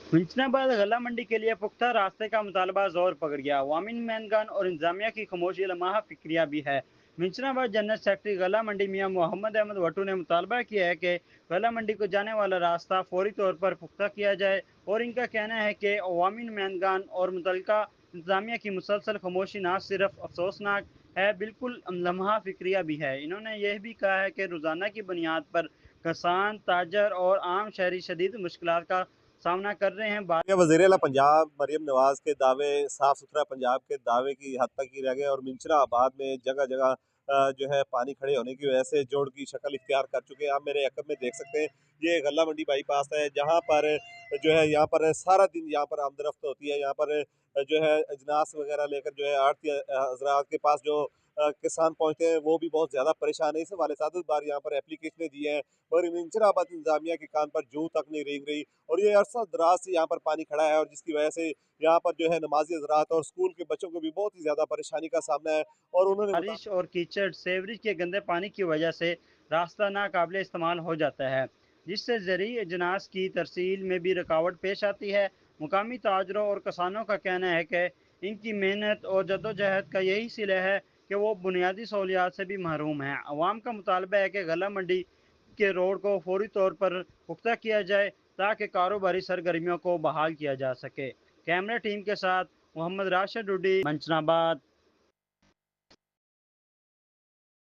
फिंचनाबाद गला मंडी के लिए पुख्ता रास्ते का मुतालबा जोर पकड़ गया। अवामी मैनगान और इंतजामिया की खामोशी लम्हा फिक्रिया भी है। फिंचनाबाद जनरल सेक्रेटरी गला मंडी मियां मोहम्मद अहमद वटू ने मुतालबा किया है कि गला मंडी को जाने वाला रास्ता फौरी तौर पर पुख्ता किया जाए, और इनका कहना है कि अवामी मैनगान और मुतलका इंतजामिया की मुसलसल खामोशी न सिर्फ अफसोसनाक है, बिल्कुल लम्हा फिक्रिया भी है। इन्होंने यह भी कहा है कि रोज़ाना की बुनियाद पर किसान, ताजर और आम शहरी शदीद मुश्किलात का सामना कर रहे हैं। ये वज़ीर आला पंजाब मरीम नवाज के दावे साफ सुथरा पंजाब के दावे की हद तक ही रह गए और मिंचराबाद में जगह जगह जो है पानी खड़े होने की वजह से जोड़ की शक्ल इख्तियार कर चुके हैं। आप मेरे अकब में देख सकते हैं, ये गल्ला मंडी बाईपास है जहाँ पर जो है यहाँ पर सारा दिन यहाँ पर आमदरफ्त होती है। यहाँ पर जो है अजनास वगैरह लेकर जो है आड़ती हजरात के पास जो किसान पहुँचते हैं वो भी बहुत ज़्यादा परेशान है। इस हवाले से आदत बार यहाँ पर एप्लीकेशनें दी हैं और मिंचराबाद इंतजामिया के कान पर जूं तक नहीं रेंग रही और ये अरसा दराज से यहाँ पर पानी खड़ा है और जिसकी वजह से यहाँ पर जो है नमाजी हजरात और स्कूल के बच्चों को भी बहुत ही ज़्यादा परेशानी का सामना है। और उन्होंने बारिश और कीचड़ सेवरेज के गंदे पानी की वजह से रास्ता नाकाबिले इस्तेमाल हो जाता है, जिससे ज़रूरी अजनास की तरसील में भी रुकावट पेश आती है। मुकामी ताजरों और किसानों का कहना है कि इनकी मेहनत और जद्दोजहद का यही सिला है कि वो बुनियादी सहूलियात से भी महरूम हैं। अवाम का मुतालबा है कि गला मंडी के रोड को फौरी तौर पर पुख्ता किया जाए ताकि कारोबारी सरगर्मियों को बहाल किया जा सके। कैमरा टीम के साथ मोहम्मद राशिद डूडी, मंचनाबाद।